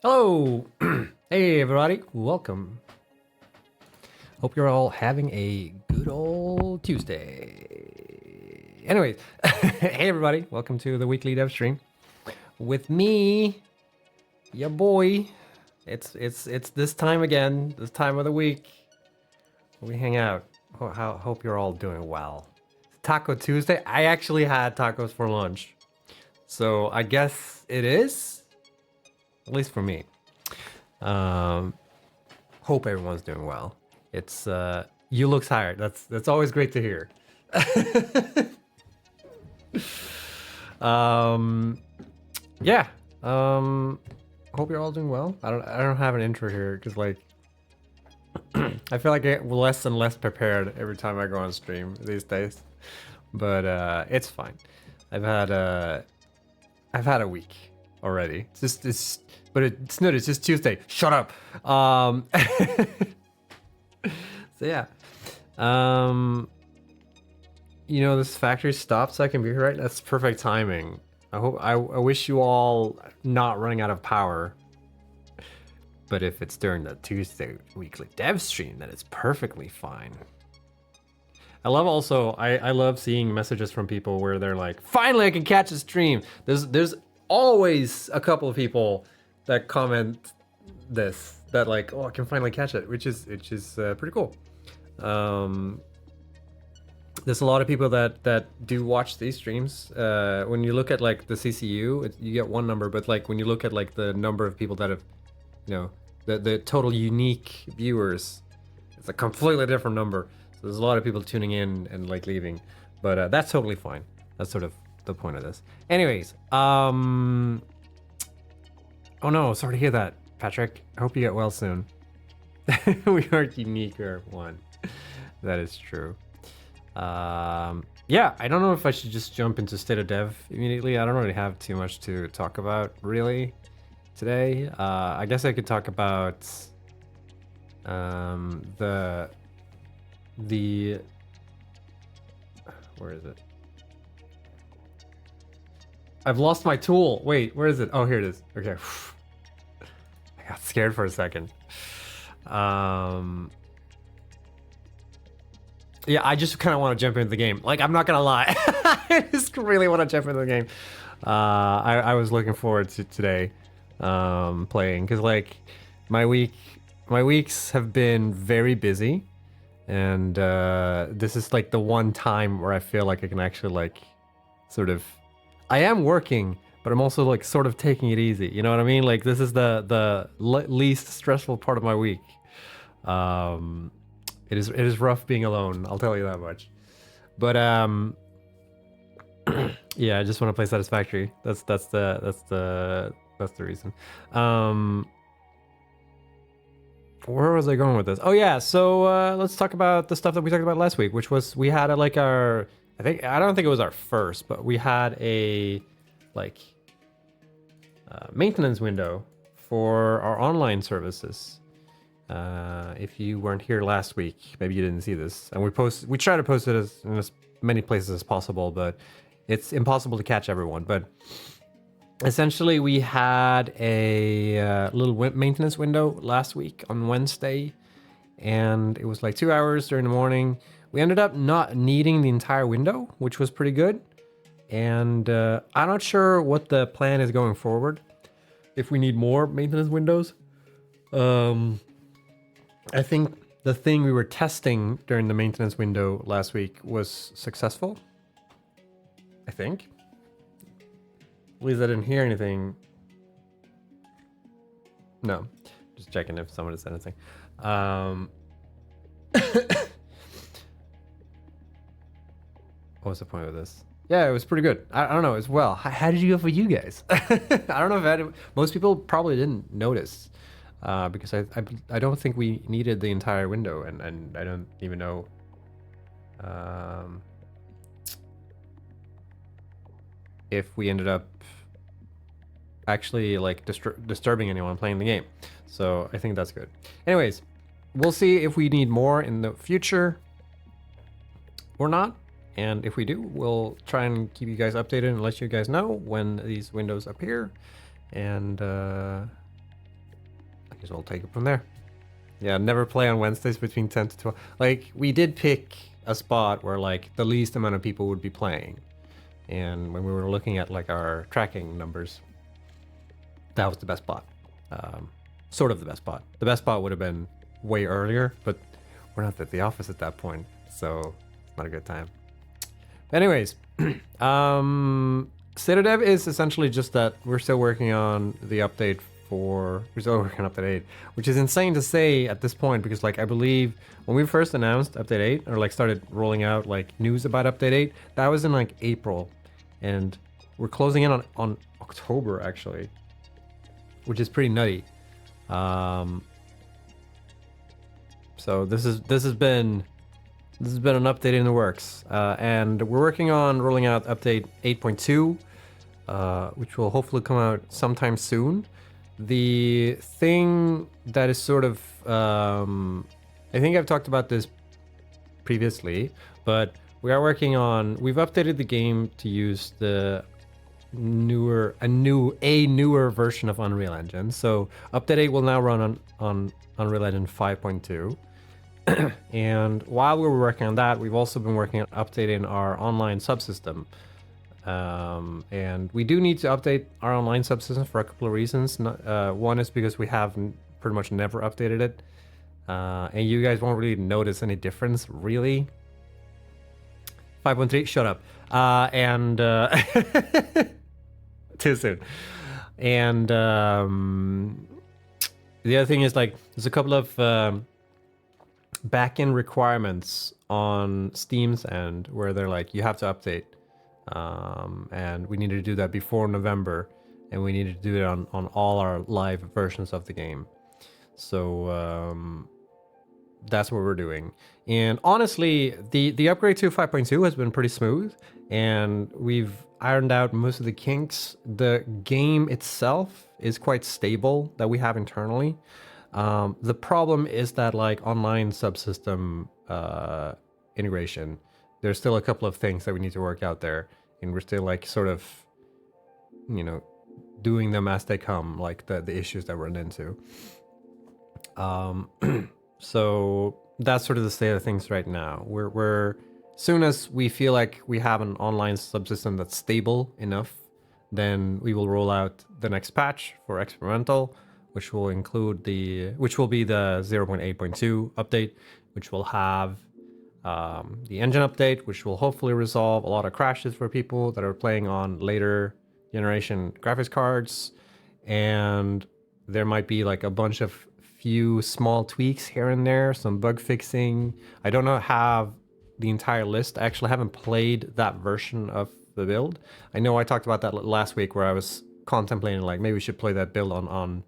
Hello! Hey everybody, welcome. Hope you're all having a good old Tuesday. Anyways, hey everybody, welcome to the weekly dev stream. With me, your boy. It's this time again, this time of the week. We hang out. Hope you're all doing well. Taco Tuesday. I actually had tacos for lunch. So I guess it is. At least for me. Hope everyone's doing well. It's you look tired. That's always great to hear. Yeah. Hope you're all doing well. I don't have an intro here because like I feel like I get less and less prepared every time I go on stream these days. But it's fine. I've had a week already. But it's not. It's just Tuesday. Shut up. So yeah. This factory stopped so I can be here, right? That's perfect timing. I wish you all not running out of power. But if it's during the Tuesday weekly dev stream, then it's perfectly fine. I love seeing messages from people where they're like, finally I can catch a stream. There's always a couple of people that comment this, that like, oh, I can finally catch it, which is pretty cool. There's a lot of people that do watch these streams. When you look at like the CCU, you get one number, but like when you look at like the number of people that have, the total unique viewers, it's a completely different number. So there's a lot of people tuning in and like leaving, but that's totally fine. That's sort of the point of this. Anyways, oh no, sorry to hear that, Patrick. I hope you get well soon. We are unique or one. That is true. Yeah, I don't know if I should just jump into state of dev immediately. I don't really have too much to talk about really today. I guess I could talk about the where is it? I've lost my tool. Wait, where is it? Oh, here it is. Okay. I got scared for a second. Yeah, I just kind of want to jump into the game. Like, I'm not gonna lie. I just really want to jump into the game. I was looking forward to today playing because like my weeks have been very busy. And this is like the one time where I feel like I can actually like sort of, I am working, but I'm also like sort of taking it easy. You know what I mean? Like this is the least stressful part of my week. It is rough being alone. I'll tell you that much. But yeah, I just want to play Satisfactory. That's the reason. Where was I going with this? Oh yeah, so let's talk about the stuff that we talked about last week, which was we had like I don't think it was our first, but we had a like maintenance window for our online services. If you weren't here last week, maybe you didn't see this, and we try to post it in as many places as possible, but it's impossible to catch everyone. But essentially, we had a little maintenance window last week on Wednesday, and it was like 2 hours during the morning. We ended up not needing the entire window, which was pretty good. And I'm not sure what the plan is going forward, if we need more maintenance windows. I think the thing we were testing during the maintenance window last week was successful. I think. At least I didn't hear anything. No, just checking if someone has said anything. What was the point of this? Yeah, it was pretty good. I don't know as well. How did you go for you guys? I don't know if most people probably didn't notice because I don't think we needed the entire window, and I don't even know. If we ended up actually like disturbing anyone playing the game. So I think that's good. Anyways, we'll see if we need more in the future or not. And if we do, we'll try and keep you guys updated and let you guys know when these windows appear. And I guess we'll take it from there. Yeah, never play on Wednesdays between 10 to 12. Like, we did pick a spot where, like, the least amount of people would be playing. And when we were looking at, like, our tracking numbers, that was the best spot. Sort of the best spot. The best spot would have been way earlier, but we're not at the office at that point, so it's not a good time. Anyways, State of Dev is essentially just that we're still working on the update we're still working on update 8, which is insane to say at this point, because like I believe when we first announced update 8 or like started rolling out like news about update 8, that was in like April, and we're closing in on October actually, which is pretty nutty. So this has been an update in the works, and we're working on rolling out update 8.2, which will hopefully come out sometime soon. The thing that is sort of, I think I've talked about this previously, but we've updated the game to use the newer version of Unreal Engine. So update 8 will now run on Unreal Engine 5.2. And while we were working on that, we've also been working on updating our online subsystem. And we do need to update our online subsystem for a couple of reasons. One is because we have pretty much never updated it. And you guys won't really notice any difference, really. 5.3, shut up. Too soon. And the other thing is, like, there's a couple of back-end requirements on Steam's end where they're like, you have to update. And we needed to do that before November, and we needed to do it on all our live versions of the game. So that's what we're doing. And honestly, the upgrade to 5.2 has been pretty smooth, and we've ironed out most of the kinks. The game itself is quite stable that we have internally. The problem is that, like, online subsystem integration, there's still a couple of things that we need to work out there, and we're still like sort of, you know, doing them as they come, like the issues that we're into. So that's sort of the state of things right now. We're soon as we feel like we have an online subsystem that's stable enough, then we will roll out the next patch for experimental, which will be the 0.8.2 update, which will have the engine update, which will hopefully resolve a lot of crashes for people that are playing on later generation graphics cards. And there might be like a bunch of few small tweaks here and there, some bug fixing. I don't have the entire list. I actually haven't played that version of the build. I know I talked about that last week where I was contemplating like maybe we should play that build on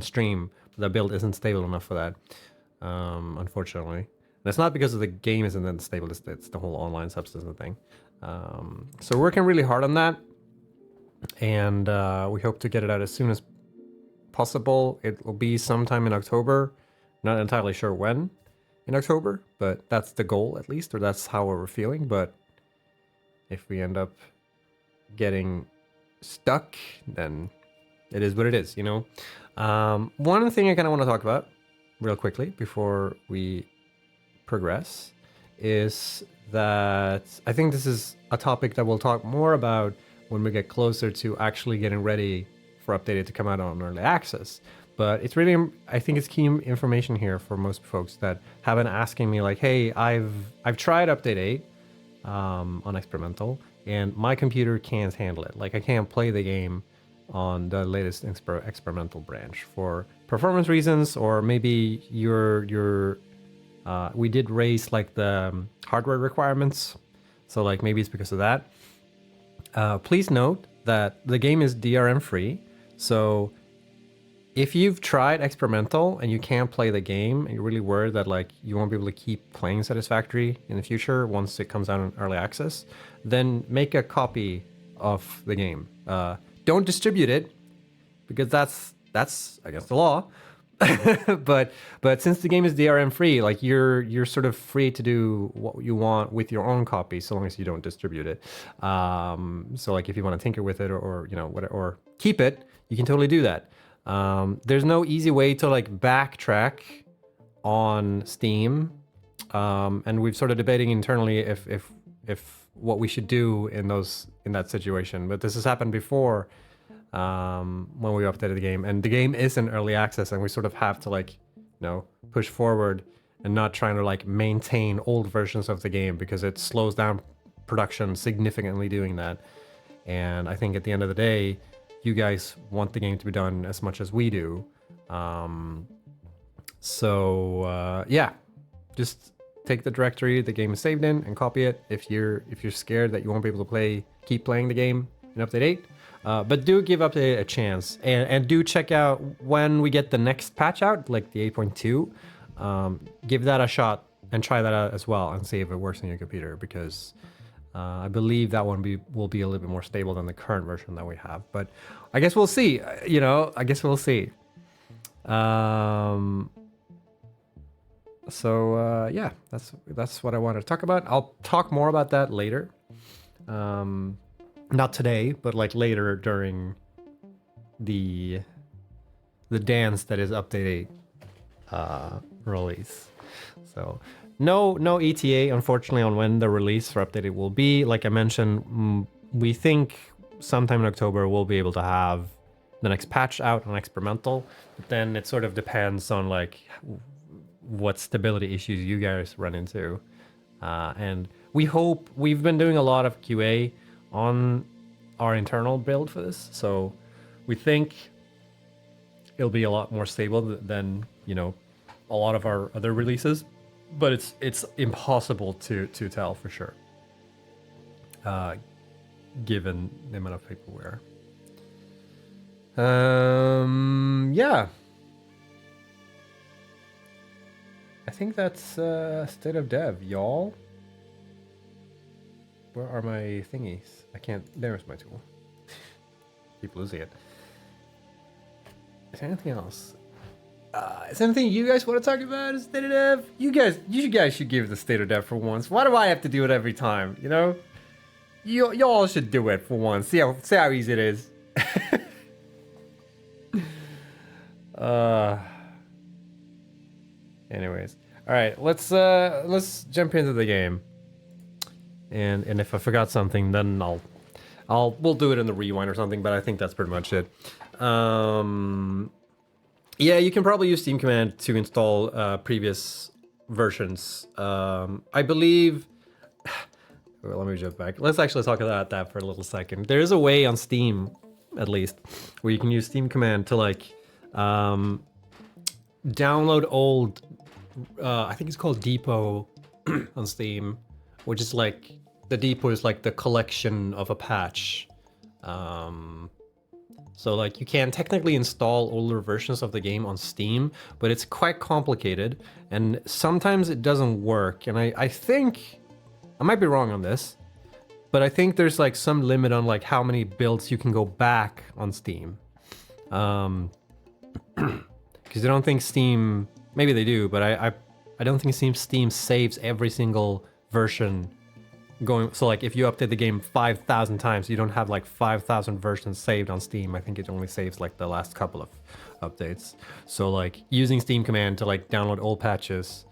stream, but that build isn't stable enough for that, unfortunately. And it's not because of the game isn't that stable, it's the whole online subsystem thing. So we're working really hard on that, and we hope to get it out as soon as possible. It will be sometime in October. Not entirely sure when in October, but that's the goal at least, or that's how we're feeling. But if we end up getting stuck, then it is what it is, you know? One thing I kind of want to talk about real quickly before we progress is that I think this is a topic that we'll talk more about when we get closer to actually getting ready for Update 8 to come out on early access. But it's really, I think it's key information here for most folks that have been asking me like, hey, I've tried Update 8 on experimental, and my computer can't handle it. Like, I can't play the game on the latest experimental branch for performance reasons, or maybe we did raise like the hardware requirements, so like maybe it's because of that. Please note that the game is DRM free, so if you've tried experimental and you can't play the game and you're really worried that like you won't be able to keep playing Satisfactory in the future once it comes out in early access, then make a copy of the game. Don't distribute it, because that's against the law. but since the game is DRM free, like you're sort of free to do what you want with your own copy, so long as you don't distribute it. So like if you want to tinker with it or you know whatever, or keep it, you can totally do that. There's no easy way to like backtrack on Steam, and we've sort of debating internally if what we should do in that situation. But this has happened before, when we updated the game, and the game is in early access, and we sort of have to like, push forward and not trying to like maintain old versions of the game, because it slows down production significantly doing that. And I think at the end of the day, you guys want the game to be done as much as we do. Yeah, just take the directory the game is saved in and copy it if you're scared that you won't be able to keep playing the game in update 8. But do give update 8 a chance, and do check out when we get the next patch out, like the 8.2. Give that a shot and try that out as well and see if it works on your computer, because I believe that one will be a little bit more stable than the current version that we have. But I guess we'll see. I guess we'll see. Yeah, that's what I wanted to talk about. I'll talk more about that later. Not today, but like later during the dance that is update 8 release. So no ETA, unfortunately, on when the release for update 8 will be. Like I mentioned, we think sometime in October we'll be able to have the next patch out on experimental, but then it sort of depends on like what stability issues you guys run into. And we've been doing a lot of QA on our internal build for this, so we think it'll be a lot more stable than a lot of our other releases, but it's impossible to tell for sure, given the amount of paperware. Yeah, I think that's state of dev, y'all. Where are my thingies? I can't. There's my tool. Keep losing it. Is there anything else? Is there anything you guys want to talk about? Is state of dev? You guys should give the state of dev for once. Why do I have to do it every time? Y'all should do it for once. See how easy it is. Anyways, all right. Let's jump into the game. And if I forgot something, then we'll do it in the rewind or something. But I think that's pretty much it. Yeah, you can probably use SteamCMD to install previous versions. I believe. Well, let me jump back. Let's actually talk about that for a little second. There is a way on Steam, at least, where you can use SteamCMD to like download old. I think it's called Depot on Steam, which is like the depot is like the collection of a patch. So like you can technically install older versions of the game on Steam, but it's quite complicated and sometimes it doesn't work. And I think, I might be wrong on this, but I think there's like some limit on like how many builds you can go back on Steam. Because I don't think Steam, maybe they do, but I don't think Steam saves every single version going. So like if you update the game 5,000 times, you don't have like 5,000 versions saved on Steam. I think it only saves like the last couple of updates. So like using SteamCMD to like download old patches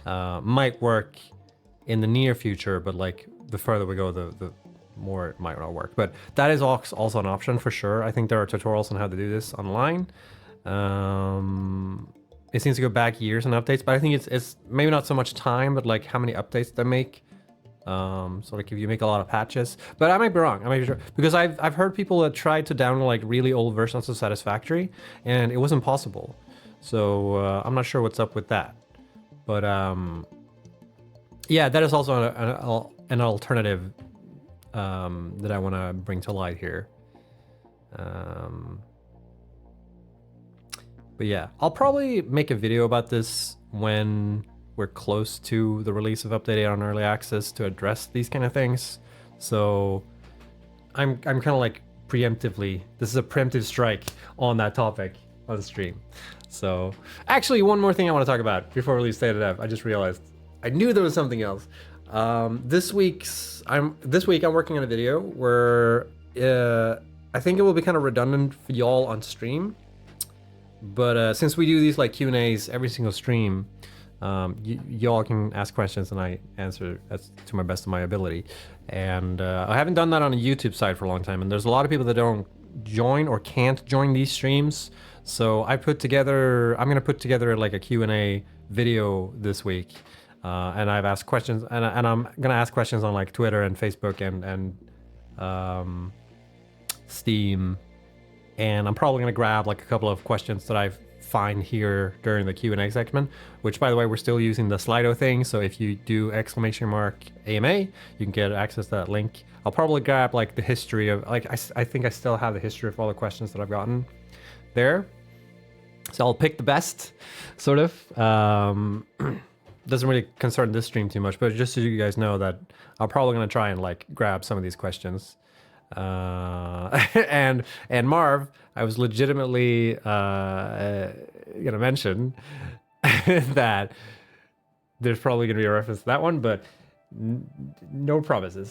might work in the near future, but like the further we go, the more it might not work. But that is also an option for sure. I think there are tutorials on how to do this online. It seems to go back years on updates, but I think it's maybe not so much time, but like how many updates they make. So like if you make a lot of patches, but I might be wrong. I might be sure, because I've heard people that tried to download like really old versions of Satisfactory, and it wasn't possible. So I'm not sure what's up with that. But yeah, that is also an alternative that I want to bring to light here. But yeah, I'll probably make a video about this when we're close to the release of Update 8 on Early Access to address these kind of things. So I'm kind of like preemptively, this is a preemptive strike on that topic on the stream. So actually, one more thing I want to talk about before we leave State of Dev. I just realized I knew there was something else. This week I'm working on a video where I think it will be kind of redundant for y'all on stream. But since we do these like Q&As every single stream, y'all can ask questions and I answer as to my best of my ability. And I haven't done that on a YouTube side for a long time, and there's a lot of people that don't join or can't join these streams. So I'm gonna put together like a Q&A video this week, and I've asked questions, and I'm gonna ask questions on like Twitter and Facebook and Steam, and I'm probably gonna grab like a couple of questions that I find here during the Q&A segment, which by the way, we're still using the Slido thing. So if you do !AMA, you can get access to that link. I'll probably grab like the history of like, I think I still have the history of all the questions that I've gotten there. So I'll pick the best, sort of. Doesn't really concern this stream too much, but just so you guys know that I'm probably gonna try and like grab some of these questions. And Marv, I was legitimately gonna mention that there's probably gonna be a reference to that one, but no promises.